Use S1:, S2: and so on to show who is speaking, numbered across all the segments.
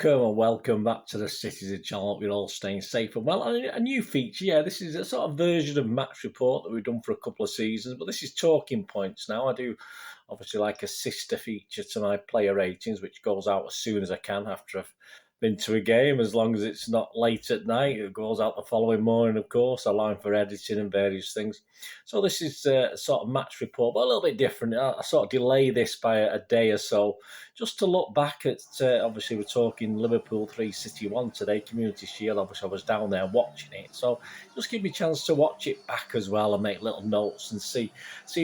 S1: Welcome back to the Citizen channel. Hope you're all staying safe and well. And a new feature, yeah, this is a sort of version of Match Report that we've done for a couple of seasons, but this is talking points now. I do obviously like a sister feature to my player ratings, which goes out as soon as I can after I've been to a game, as long as it's not late at night. It goes out the following morning, of course, allowing for editing and various things. So this is a sort of match report, but a little bit different. I sort of delay this by a day or so, just to look back at, obviously we're talking Liverpool 3 City 1 today, Community Shield. Obviously I was down there watching it, so just give me a chance to watch it back as well and make little notes and see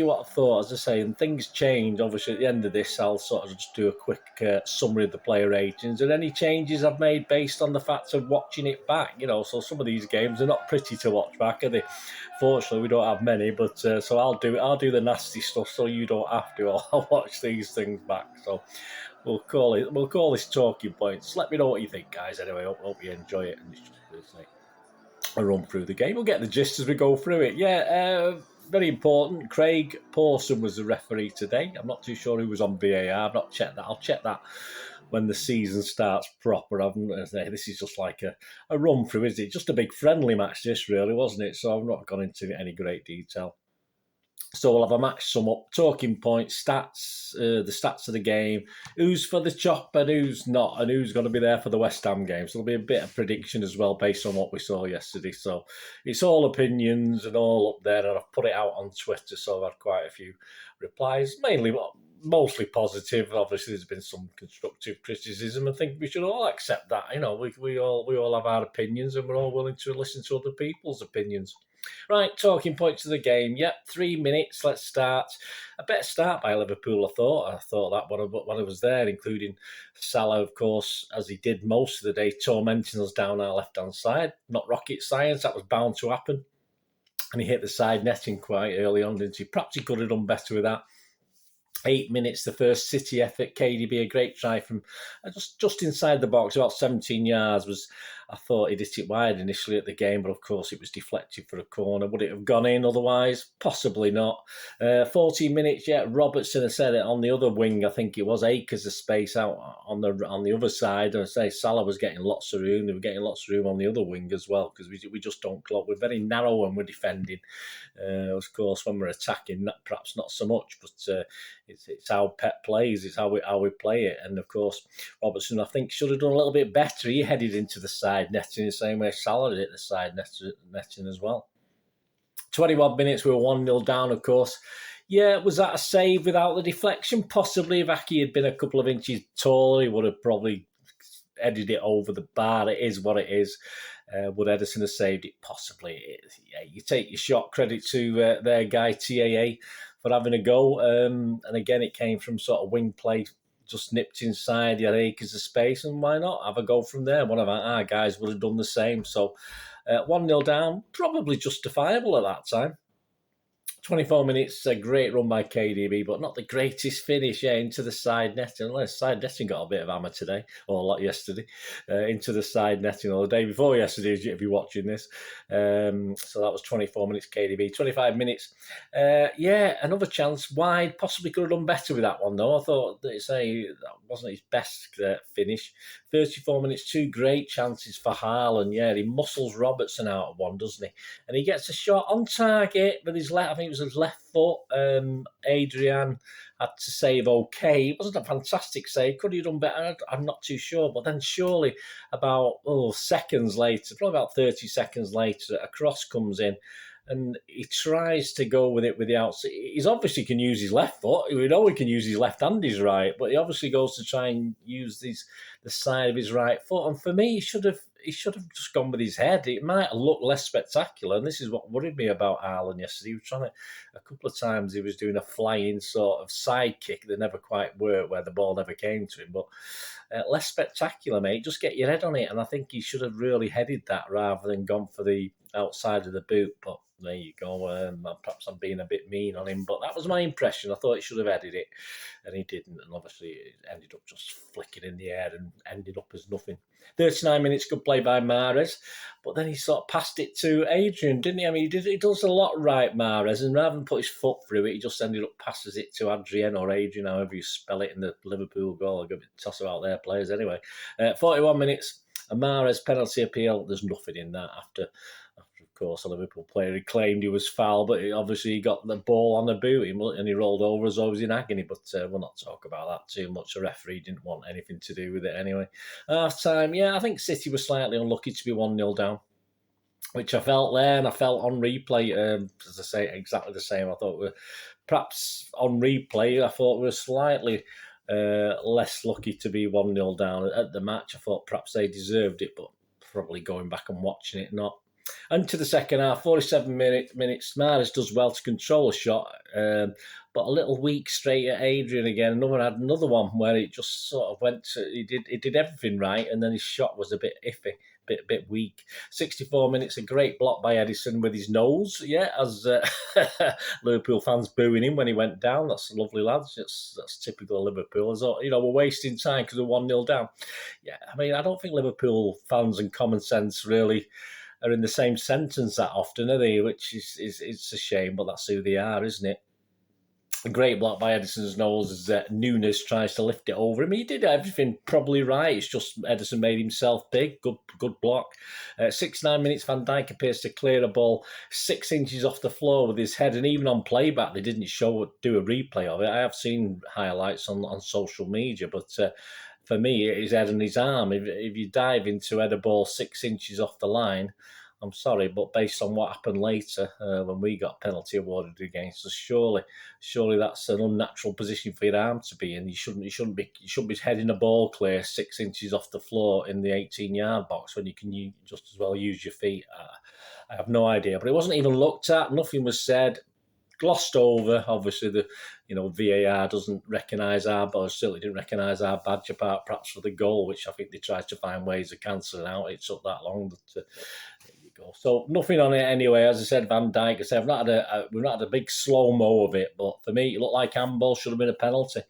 S1: what I thought. As I say, and things change. Obviously at the end of this, I'll sort of just do a quick summary of the player ratings and any changes I've made based on the fact of watching it back. You know, so some of these games are not pretty to watch back, are they? Fortunately, we don't have many, but so I'll do the nasty stuff so you don't have to. I'll watch these things back. So we'll call this talking points. Let me know what you think, guys. Anyway, hope you enjoy it, and it's just like a run through the game. We'll get the gist as we go through it. Yeah, very important. Craig Pawson was the referee today. I'm not too sure who was on VAR. I've not checked that. I'll check that when the season starts proper. This is just like a run through, isn't it? Just a big friendly match, this really, wasn't it? So I've not gone into any great detail. So we'll have a match sum up, talking points, stats, the stats of the game, who's for the chop and who's not, and who's going to be there for the West Ham game. So there'll be a bit of prediction as well based on what we saw yesterday. So it's all opinions and all up there, and I've put it out on Twitter, so I've had quite a few replies, mostly positive. Obviously, there's been some constructive criticism. I think we should all accept that. You know, we all have our opinions, and we're all willing to listen to other people's opinions. Right, talking points of the game. Yep, 3 minutes. Let's start. A better start by Liverpool, I thought. I thought that when I was there, including Salah, of course, as he did most of the day, tormenting us down our left-hand side. Not rocket science. That was bound to happen. And he hit the side netting quite early on, didn't he? Perhaps he could have done better with that. 8 minutes, the first City effort. KDB, a great try from just inside the box, about 17 yards. I thought he'd hit it wide initially at the game, but of course it was deflected for a corner. Would it have gone in otherwise? Possibly not. 14 minutes, yeah. Robertson has said it on the other wing. I think it was acres of space out on the other side. And I say Salah was getting lots of room. They were getting lots of room on the other wing as well, because we just don't clock. We're very narrow when we're defending. Of course, when we're attacking, perhaps not so much, but it's how Pep plays. It's how we play it. And of course, Robertson, I think, should have done a little bit better. He headed into the side netting the same way Salah did the side netting as well. 21 minutes, we were 1-0 down, of course. Yeah, was that a save without the deflection? Possibly. If Aki had been a couple of inches taller, he would have probably headed it over the bar. It is what it is. Would Ederson have saved it? Possibly. Yeah, you take your shot. Credit to their guy, TAA, for having a go. And again, it came from sort of wing play, just nipped inside. You had acres of space, and why not have a go from there? One of our guys would have done the same. So 1-0 down, probably justifiable at that time. 24 minutes, a great run by KDB, but not the greatest finish. Yeah, into the side netting. Unless side netting got a bit of hammer today, or a lot yesterday. Into the side netting, or the day before yesterday, if you're watching this. So that was 24 minutes KDB. 25 minutes. Yeah, another chance wide. Possibly could have done better with that one, though. I thought that wasn't his best finish. 34 minutes, 2 great chances for Haaland. Yeah, he muscles Robertson out of one, doesn't he? And he gets a shot on target with his left. I think it was his left foot. Adrian had to save okay. It wasn't a fantastic save. Could he have done better? I'm not too sure. But then surely about seconds later, probably about 30 seconds later, a cross comes in. And he tries to go with it with the outside. He obviously can use his left foot. We know he can use his left and his right, but he obviously goes to try and use the side of his right foot. And for me, he should have just gone with his head. It might have looked less spectacular, and this is what worried me about Haaland yesterday. He was trying to, a couple of times, he was doing a flying sort of side kick that never quite worked, where the ball never came to him. But less spectacular, mate. Just get your head on it, and I think he should have really headed that rather than gone for the outside of the boot. But there you go. Perhaps I'm being a bit mean on him, but that was my impression. I thought he should have headed it, and he didn't. And obviously, it ended up just flicking in the air and ended up as nothing. 39 minutes, good play by Mahrez, but then he sort of passed it to Adrian, didn't he? I mean, he does a lot right, Mahrez, and rather than put his foot through it, he just ended up passes it to Adrian or Adrian, however you spell it, in the Liverpool goal. I'll give it a toss about their players anyway. 41 minutes, a Mahrez penalty appeal. There's nothing in that after of course, a Liverpool player, he claimed he was foul, but obviously he got the ball on the boot and he rolled over as though he was in agony. But we'll not talk about that too much. The referee didn't want anything to do with it anyway. Half time, yeah, I think City was slightly unlucky to be 1-0 down, which I felt there, and I felt on replay, as I say, exactly the same. I thought perhaps on replay, I thought we were slightly less lucky to be 1-0 down at the match. I thought perhaps they deserved it, but probably going back and watching it, not. And to the second half, 47 minutes, Mahrez does well to control a shot, but a little weak straight at Adrian again. Another one where it just sort of went to, he did everything right, and then his shot was a bit iffy, bit weak. 64 minutes, a great block by Edison with his nose, yeah, as Liverpool fans booing him when he went down. That's lovely, lads. That's typical of Liverpool. As we're wasting time because we're 1-0 down. Yeah, I mean, I don't think Liverpool fans and common sense really are in the same sentence that often, are they? Which is it's a shame, but that's who they are, isn't it? A great block by Edison's nose as Nunes tries to lift it over him. He did everything probably right. It's just Edison made himself big. Good block. 69 minutes, Van Dijk appears to clear a ball 6 inches off the floor with his head, and even on playback, they didn't do a replay of it. I have seen highlights on social media, but for me, his head and his arm. If you dive into head a ball 6 inches off the line, I'm sorry, but based on what happened later when we got penalty awarded against us, surely that's an unnatural position for your arm to be in. You shouldn't be heading a ball clear 6 inches off the floor in the 18-yard box when you can just as well use your feet. I have no idea, but it wasn't even looked at. Nothing was said. Glossed over. Obviously, the VAR doesn't recognise or certainly didn't recognise our badge, apart perhaps for the goal, which I think they tried to find ways of cancelling out. It took that long. But there you go. So nothing on it anyway. As I said, Van Dijk. I said we've not had a big slow mo of it, but for me, it looked like handball. Should have been a penalty.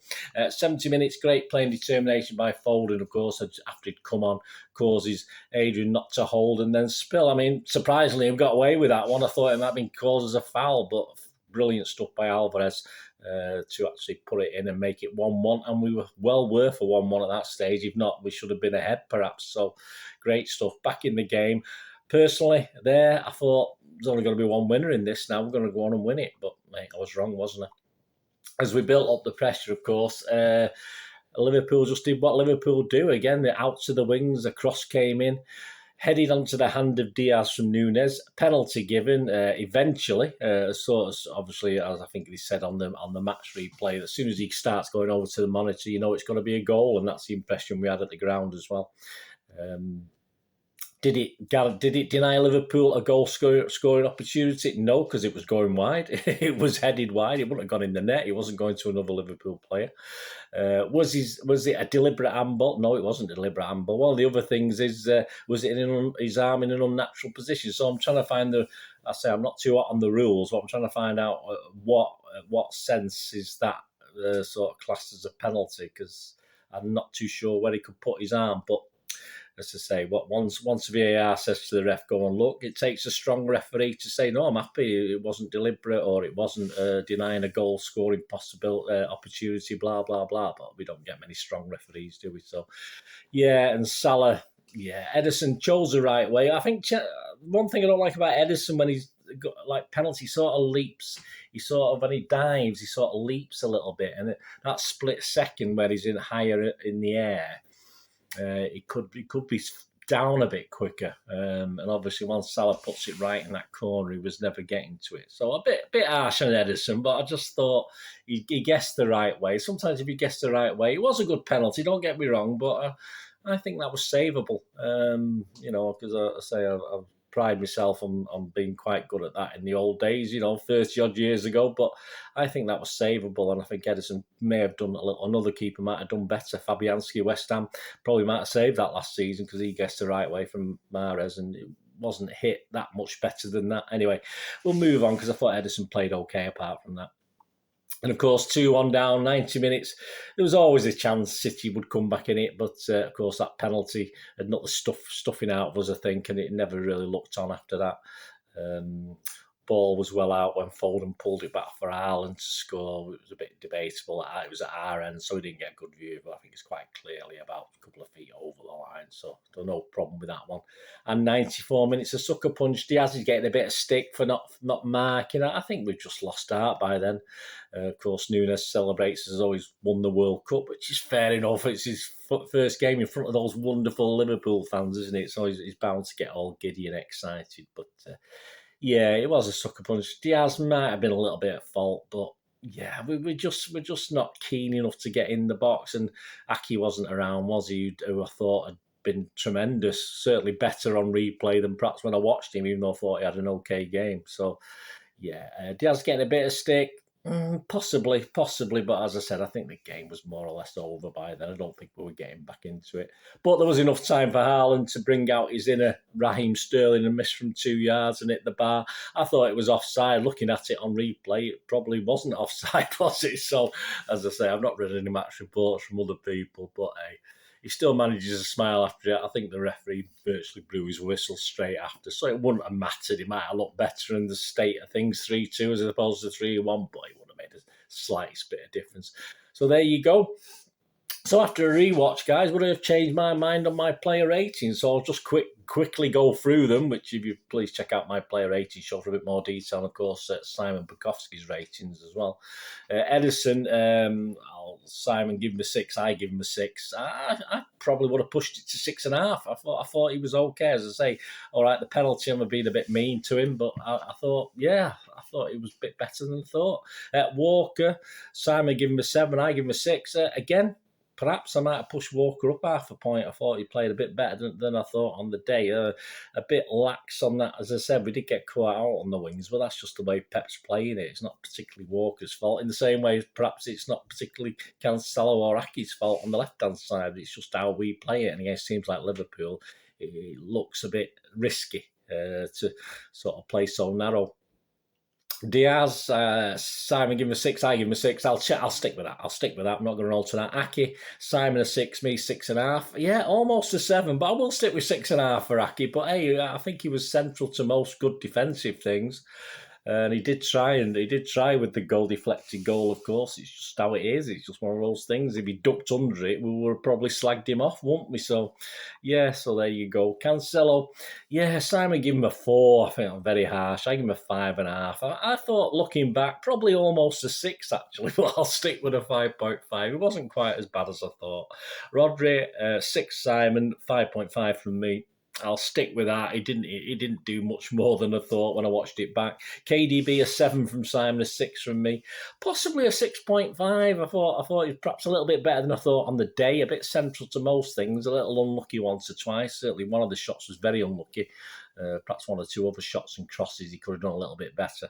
S1: 70 minutes, great playing determination by Foden. Of course, after he'd come on, causes Adrian not to hold and then spill. I mean, surprisingly, he got away with that one. I thought it might have been caused as a foul, but brilliant stuff by Alvarez to actually put it in and make it 1-1, and we were well worth a 1-1 at that stage. If not, we should have been ahead perhaps. So great stuff. Back in the game. Personally, there, I thought there's only going to be one winner in this now. We're going to go on and win it. But, mate, I was wrong, wasn't I? As we built up the pressure, of course, Liverpool just did what Liverpool do. Again, they're out to the wings. The cross came in. Headed onto the hand of Diaz from Nunes, penalty given eventually. Obviously, as I think he said on the match replay, as soon as he starts going over to the monitor, it's going to be a goal, and that's the impression we had at the ground as well. Did it deny Liverpool a goal scoring opportunity? No, because it was going wide. It was headed wide. It wouldn't have gone in the net. It wasn't going to another Liverpool player. Was it a deliberate handball? No, it wasn't a deliberate handball. One of the other things is, was it his arm in an unnatural position? So I'm trying to find I'm not too hot on the rules, but I'm trying to find out what sense is that sort of classed as a penalty, because I'm not too sure where he could put his arm, but as I say, once VAR says to the ref, go and look, it takes a strong referee to say, no, I'm happy, it wasn't deliberate, or it wasn't denying a goal scoring opportunity, blah, blah, blah. But we don't get many strong referees, do we? So, yeah, and Salah, yeah, Edison chose the right way. I think one thing I don't like about Edison, when he's got like penalty, sort of leaps. When he dives, he sort of leaps a little bit. And that split second where he's higher in the air, it could be down a bit quicker, and obviously once Salah puts it right in that corner, he was never getting to it. So a bit harsh on Edison, but I just thought he guessed the right way. Sometimes if you guess the right way, it was a good penalty. Don't get me wrong, but I think that was savable. Because I say I've pride myself on being quite good at that in the old days, 30 odd years ago. But I think that was savable, and I think Edison may have done another keeper might have done better. Fabianski, West Ham, probably might have saved that last season because he guessed the right way from Mahrez, and it wasn't hit that much better than that. Anyway, we'll move on because I thought Ederson played okay apart from that. And of course, 2-1 down, 90 minutes. There was always a chance City would come back in it, but of course that penalty had not the stuffing out of us, I think, and it never really looked on after that. Ball was well out when Foden pulled it back for Haaland to score. It was a bit debatable. It was at our end, so we didn't get a good view, but I think it's quite clearly about a couple of feet over the line, so there's no problem with that one. And 94 minutes, a sucker punch. Diaz is getting a bit of stick for not marking. I think we've just lost heart by then. Of course, Nunes celebrates as though he's won the World Cup, which is fair enough. It's his first game in front of those wonderful Liverpool fans, isn't it? So he's bound to get all giddy and excited, but... yeah, it was a sucker punch. Diaz might have been a little bit at fault, but yeah, we're just not keen enough to get in the box. And Aki wasn't around, was he? Who I thought had been tremendous, certainly better on replay than perhaps when I watched him, even though I thought he had an okay game. So yeah, Diaz getting a bit of stick. Possibly, but as I said, I think the game was more or less over by then. I don't think we were getting back into it. But there was enough time for Haaland to bring out his inner Raheem Sterling and miss from 2 yards and hit the bar. I thought it was offside. Looking at it on replay, it probably wasn't offside, was it? So, as I say, I've not read any match reports from other people, but hey, he still manages to smile after it. I think the referee virtually blew his whistle straight after, so it wouldn't have mattered. He might have looked better in the state of things, 3-2 as opposed to 3-1, but it would have made a slightest bit of difference. So there you go. So after a rewatch, guys, would I have changed my mind on my player rating? So I'll just quickly go through them, which if you please check out my player rating show for a bit more detail. And of course, Simon Bukowski's ratings as well. Ederson, Simon give him a 6. I give him a 6. I probably would have pushed it to 6.5. I thought he was okay. As I say, all right, the penalty, I'm being a bit mean to him, but I thought he was a bit better than I thought. Walker, Simon give him a 7. I give him a 6. Again, perhaps I might have pushed Walker up half a point. I thought he played a bit better than I thought on the day. A bit lax on that. As I said, we did get caught out on the wings, but that's just the way Pep's playing it. It's not particularly Walker's fault. In the same way, perhaps it's not particularly Cancelo or Aki's fault on the left-hand side. It's just how we play it. And against teams like Liverpool, it looks a bit risky to sort of play so narrow. Diaz, Simon give him a 6, I give him a 6. I'll stick with that. I'm not going to alter that. Aki, Simon a 6, me 6.5. Yeah, almost a 7, but I will stick with 6.5 for Aki. But hey, I think he was central to most good defensive things. And he did try with the deflected goal, of course. It's just how it is. It's just one of those things. If he ducked under it, we would have probably slagged him off, wouldn't we? So, yeah, so there you go. Cancelo, yeah, Simon gave him a 4. I think I'm very harsh. I give him a 5.5. I thought, looking back, probably almost a 6, actually, but I'll stick with a 5.5. It wasn't quite as bad as I thought. Rodri, 6 Simon, 5.5 from me. I'll stick with that. He didn't do much more than I thought when I watched it back. KDB a 7 from Simon, a 6 from me, possibly a 6.5. I thought he was perhaps a little bit better than I thought on the day. A bit central to most things. A little unlucky once or twice. Certainly one of the shots was very unlucky. Perhaps 1 or 2 other shots and crosses he could have done a little bit better.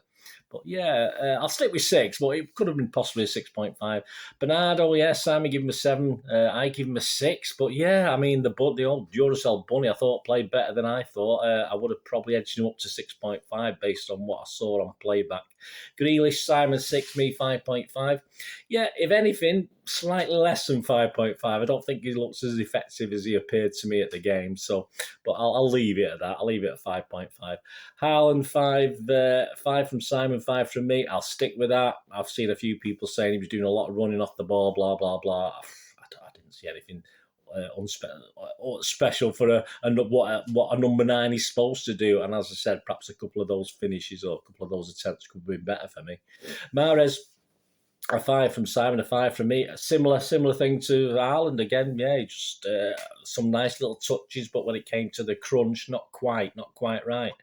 S1: But yeah, I'll stick with 6, but it could have been possibly a 6.5. Bernardo, yeah, Simon give him a 7. I give him a 6. But yeah, I mean, the old Duracell bunny, I thought played better than I thought. I would have probably edged him up to 6.5 based on what I saw on playback. Grealish, Simon 6, me 5.5. Yeah, if anything, slightly less than 5.5. I don't think he looks as effective as he appeared to me at the game. So, but I'll leave it at that. I'll leave it at 5.5. Haaland 5 from Simon, 5 from me. I'll stick with that. I've seen a few people saying he was doing a lot of running off the ball, blah, blah, blah. I didn't see anything special for what a number 9 is supposed to do. And as I said, perhaps a couple of those finishes or a couple of those attempts could have been better for me. Mahrez, a 5 from Simon, a 5 from me. A similar thing to Haaland again. Yeah, just some nice little touches, but when it came to the crunch, not quite right.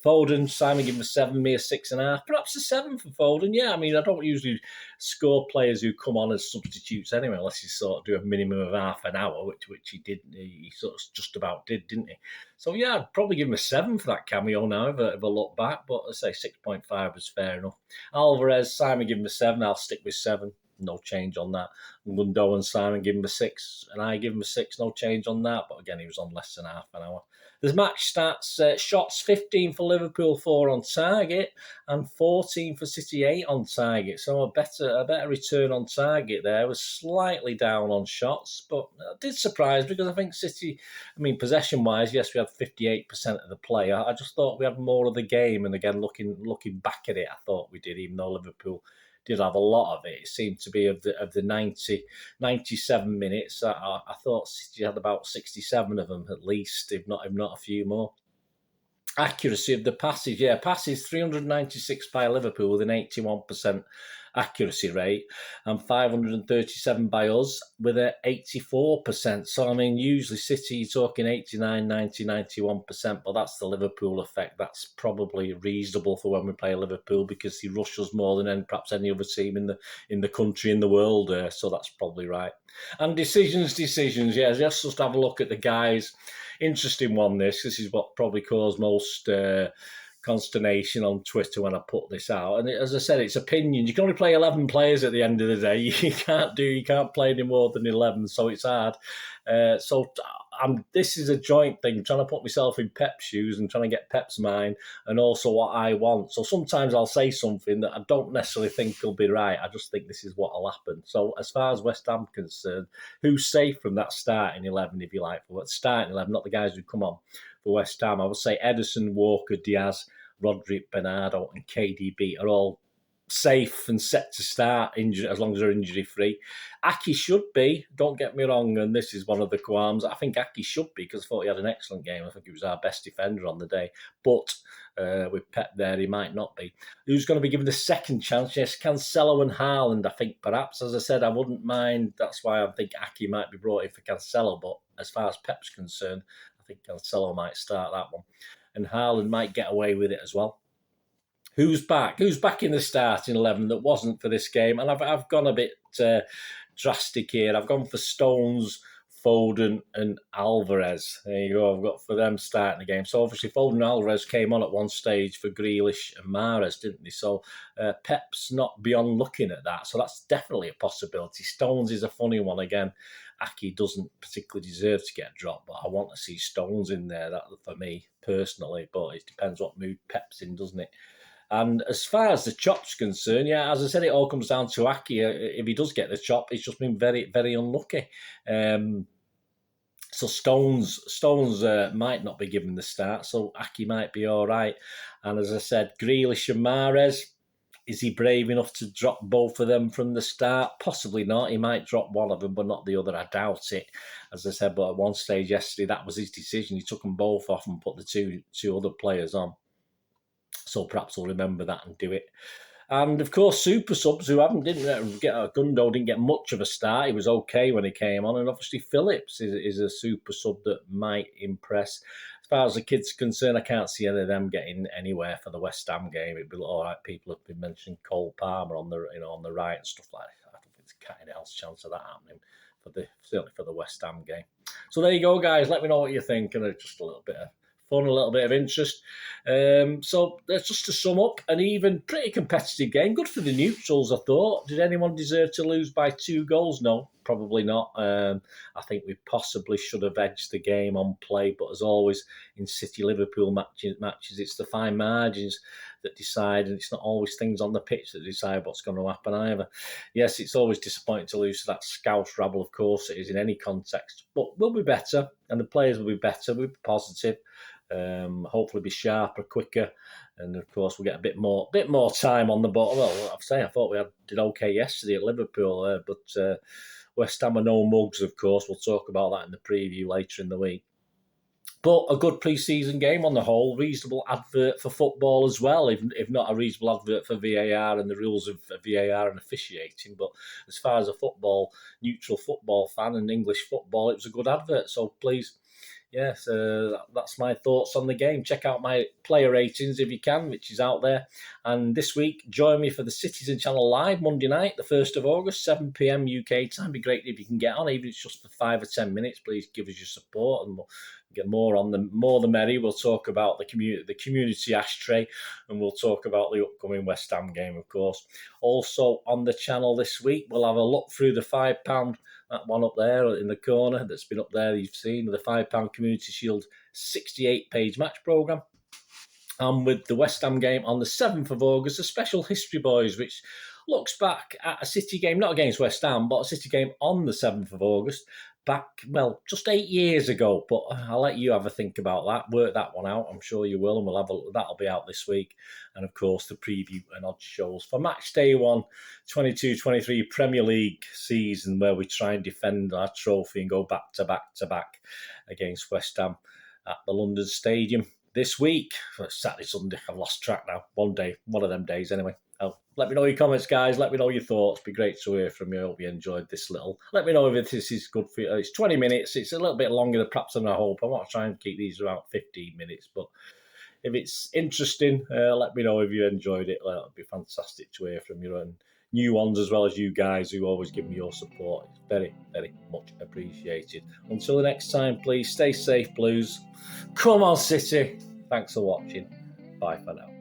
S1: Foden, Simon gave him a 7, me a 6.5. Perhaps a 7 for Foden. Yeah, I mean, I don't usually score players who come on as substitutes anyway, unless you sort of do a minimum of half an hour, which he did. He sort of just about did, didn't he? So yeah, I'd probably give him a 7 for that cameo now if I look back, but I'd say 6.5 was fair enough. Alvarez, Simon give him a 7, I'll stick with 7. No change on that. Mundo and Simon give him a 6, and I give him a 6. No change on that, but again, he was on less than half an hour. The match stats, shots 15 for Liverpool, 4 on target, and 14 for City, 8 on target. So a better return on target there. Was slightly down on shots, but it did surprise because I think City, I mean, possession-wise, yes, we had 58% of the play. I just thought we had more of the game. And again, looking back at it, I thought we did, even though Liverpool did have a lot of it. It seemed to be of the 97 minutes. I thought City had about 67 of them at least, if not a few more. Accuracy of the passes, passes 396 by Liverpool with an 81% accuracy rate, and 537 by us with an 84%. So, I mean, usually City, you're talking 89, 90, 91%, but that's the Liverpool effect. That's probably reasonable for when we play Liverpool because he rushes more than perhaps any other team in the country, in the world. So that's probably right. And decisions, yeah, let's just have a look at the guys. Interesting one, this is what probably caused most consternation on Twitter when I put this out. And as I said, it's opinions. You can only play 11 players at the end of the day. You can't play any more than 11, so it's hard. This is a joint thing, trying to put myself in Pep's shoes and trying to get Pep's mind and also what I want. So sometimes I'll say something that I don't necessarily think will be right. I just think this is what will happen. So as far as West Ham concerned, who's safe from that starting 11, if you like? Starting 11, not the guys who come on for West Ham. I would say Ederson, Walker, Diaz, Roderick, Bernardo and KDB are all safe and set to start as long as they're injury-free. Aki should be, don't get me wrong, and this is one of the qualms. I think Aki should be because I thought he had an excellent game. I think he was our best defender on the day. But with Pep there, he might not be. Who's going to be given the second chance? Yes, Cancelo and Haaland, I think, perhaps. As I said, I wouldn't mind. That's why I think Aki might be brought in for Cancelo. But as far as Pep's concerned, I think Cancelo might start that one. And Haaland might get away with it as well. Who's back? Who's back in the starting 11 that wasn't for this game? And I've gone a bit drastic here. I've gone for Stones, Foden and Alvarez. There you go. I've got for them starting the game. So obviously Foden and Alvarez came on at one stage for Grealish and Mahrez, didn't they? So Pep's not beyond looking at that. So that's definitely a possibility. Stones is a funny one again. Aki doesn't particularly deserve to get dropped, but I want to see Stones in there, that for me personally. But it depends what mood Pep's in, doesn't it? And as far as the chop's concerned, yeah, as I said, it all comes down to Aki. If he does get the chop, he's just been very, very unlucky. So Stones might not be given the start, so Aki might be all right. And as I said, Grealish and Mahrez, is he brave enough to drop both of them from the start? Possibly not. He might drop one of them, but not the other. I doubt it. As I said, but at one stage yesterday, that was his decision. He took them both off and put the two other players on. So perhaps he'll remember that and do it. And of course, super subs who didn't get Gundo didn't get much of a start. He was okay when he came on, and obviously Phillips is a super sub that might impress. As far as the kids are concerned, I can't see any of them getting anywhere for the West Ham game. It'd be all right. People have been mentioning Cole Palmer on the right and stuff like that. I don't think there's a cat in hell's chance of that happening certainly for the West Ham game. So there you go, guys. Let me know what you think, and just a little bit of fun, a little bit of interest. So that's just to sum up, an even pretty competitive game. Good for the neutrals, I thought. Did anyone deserve to lose by 2 goals? No, probably not. I think we possibly should have edged the game on play, but as always in City-Liverpool matches, it's the fine margins that decide, and it's not always things on the pitch that decide what's going to happen either. Yes, it's always disappointing to lose to that Scouse rabble, of course it is in any context, but we'll be better, and the players will be better. We'll be positive. Hopefully be sharper, quicker, and of course we'll get a bit more time on the ball. Well, I'm saying I thought we did okay yesterday at Liverpool, but West Ham are no mugs, of course. We'll talk about that in the preview later in the week. But a good pre-season game on the whole, reasonable advert for football as well, if not a reasonable advert for VAR and the rules of VAR and officiating. But as far as a neutral football fan and English football, it was a good advert. So please, yes, that's my thoughts on the game. Check out my player ratings if you can, which is out there. And this week, join me for the Citizen Channel Live Monday night, the 1st of August, 7 p.m. UK time. It'd be great if you can get on, even if it's just for 5 or 10 minutes. Please give us your support and we'll get more the merry. We'll talk about the community ashtray, and we'll talk about the upcoming West Ham game, of course. Also on the channel this week, we'll have a look through the £5, that one up there in the corner that's been up there, you've seen, the £5 Community Shield 68-page match programme. And with the West Ham game on the 7th of August, a special History Boys, which looks back at a City game, not against West Ham, but a City game on the 7th of August, back, well, just 8 years ago. But I'll let you have a think about that, work that one out. I'm sure you will, and that'll be out this week. And, of course, the preview and odd shows for match day 1, 22-23 Premier League season, where we try and defend our trophy and go back to back against West Ham at the London Stadium this week. Saturday, Sunday, I've lost track now. One of them days anyway. Let me know your comments, guys. Let me know your thoughts. It'd be great to hear from you. I hope you enjoyed this little. Let me know if this is good for you. It's 20 minutes. It's a little bit longer perhaps than I hope. I want to try and keep these around 15 minutes. But if it's interesting, let me know if you enjoyed it. It'd be fantastic to hear from you, and new ones as well as you guys who always give me your support. It's very, very much appreciated. Until the next time, please stay safe, Blues. Come on, City. Thanks for watching. Bye for now.